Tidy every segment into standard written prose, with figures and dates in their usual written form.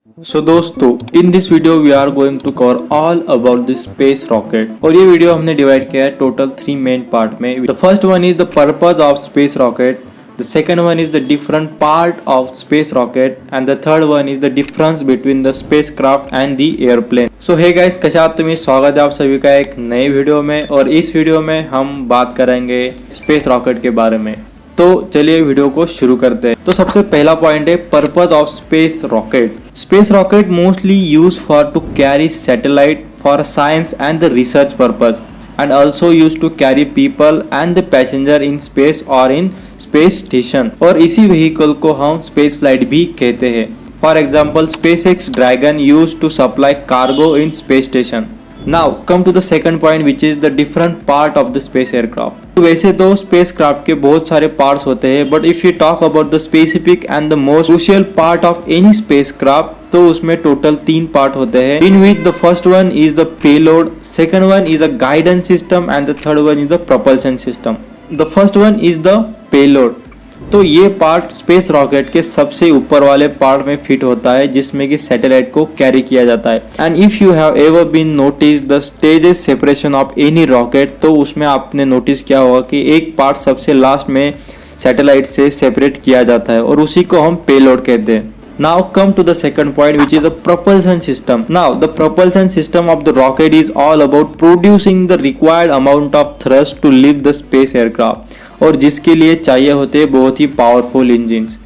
सो दोस्तों in this video we are going to cover all about the space rocket. और ये video हमने divide किया है टोटल 3 मेन पार्ट में। The first one is the purpose of space rocket, the second one is the different part of space rocket and the third one is the difference between the spacecraft and the airplane. So hey guys, कशा आहात तुम्ही? स्वागत है आप सभी का एक नए वीडियो में। और इस वीडियो में हम बात करेंगे स्पेस रॉकेट के बारे में। तो चलिए वीडियो को शुरू करते हैं। तो सबसे पहला पॉइंट है purpose of space rocket. Space rocket mostly use for to carry satellite for science and the research purpose and also use to carry people and the passenger in space और in space station. और इसी vehicle को हम space flight भी कहते हैं। For example SpaceX dragon use to supply cargo in space station. Now come to the second point which is the different part of the space aircraft. तो वैसे तो स्पेस क्राफ्ट के बहुत सारे पार्ट्स होते हैं, but if you talk about the specific and the most crucial part of any spacecraft, तो उसमें टोटल 3 पार्ट होते हैं, in which the first one is the payload, second one is a guidance system and the third one is the propulsion system. The first one is the payload. तो ये part space rocket के सबसे ऊपर वाले part में fit होता है, जिसमें कि सैटेलाइट को कैरी किया जाता है। And if you have ever been notice the stages separation of any rocket, तो उसमें आपने नोटिस किया होगा कि एक पार्ट सबसे लास्ट में सैटेलाइट से सेपरेट किया जाता है और उसी को हम पेलोड कहते हैं। Now come to the second point which is a propulsion system. Now the propulsion system of the rocket is all about producing the required amount of thrust to lift the space aircraft, और जिसके लिए चाहिए होते हैं बहुत ही powerful engines.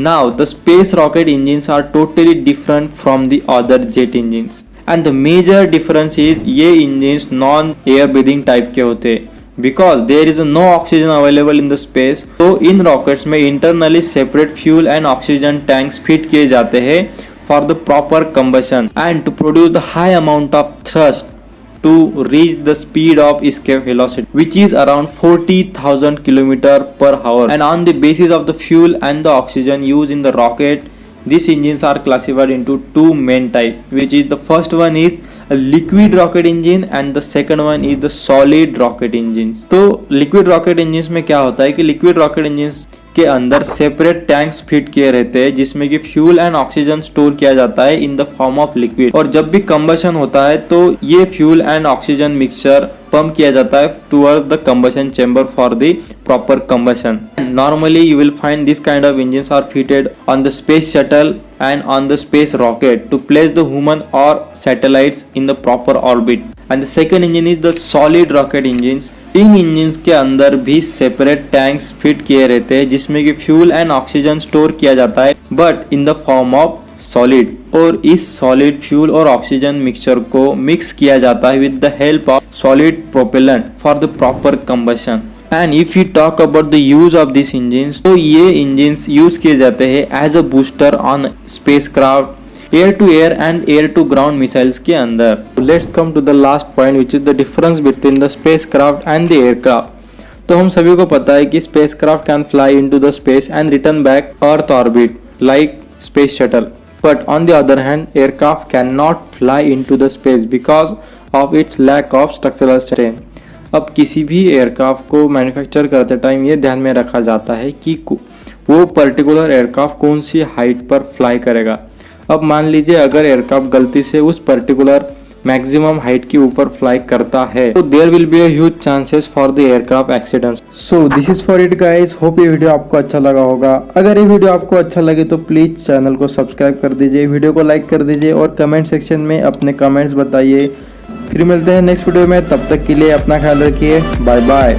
Now the space rocket engines are totally different from the other jet engines and the major difference is ये engines non air breathing type के होते हैं because there is no oxygen available in the space। तो इन rockets में internally separate fuel and oxygen tanks fit किए जाते हैं for the proper combustion and to produce the high amount of thrust to reach the speed of escape velocity which is around 40,000 km/h, and on the basis of the fuel and the oxygen used in the rocket, these engines are classified into 2 main types, which is the first one is a liquid rocket engine and the second one is the solid rocket engines। तो liquid rocket engines में क्या होता है कि liquid rocket engines के अंदर separate tanks fit किए रहते हैं, जिसमें कि फ्यूल एंड ऑक्सीजन स्टोर किया जाता है in the form of liquid. और जब भी कंबशन होता है तो ये fuel and oxygen mixture pump किया जाता है towards the combustion chamber for the proper combustion. Normally you will find this kind of engines are fitted on the space shuttle and on the space rocket to place the human or satellites in the proper orbit। and the second engine is the solid rocket engines। In engines के अंदर भी separate tanks fit किए रहते हैं, जिसमें कि fuel and oxygen store किया जाता है but in the form of solid. और इस सॉलिड फ्यूल और ऑक्सीजन मिक्सचर को मिक्स किया जाता है with the help of solid propellant for the proper combustion. And if you talk about the use of this engines, तो ये engines use किए जाते हैं as a booster on spacecraft, air to air and air to ground missiles के अंदर। Let's come to the last point which is the difference between the spacecraft and the aircraft. तो हम सभी को पता है कि space craft can fly into the space and return back earth orbit like space shuttle, but on the other hand aircraft cannot fly into the space because of its lack of structural strength। अब किसी भी aircraft को manufacture करते time ये ध्यान में रखा जाता है कि वो पर्टिकुलर एयरक्राफ्ट कौन सी हाइट पर फ्लाई करेगा। अब मान लीजिए अगर एयरक्राफ्ट गलती से उस पर्टिकुलर मैक्सिमम हाइट के ऊपर फ्लाई करता है, तो there will be a huge chances for the aircraft accidents. So this is for it guys, hope ये वीडियो आपको अच्छा लगा होगा। अगर ये वीडियो आपको अच्छा लगे तो प्लीज चैनल को सब्सक्राइब कर दीजिए, वीडियो को लाइक कर दीजिए और कमेंट सेक्शन में अपने कमेंट्स बताइए। फिर मिलते हैं नेक्स्ट वीडियो में, तब तक के लिए अपना ख्याल रखिए। Bye bye.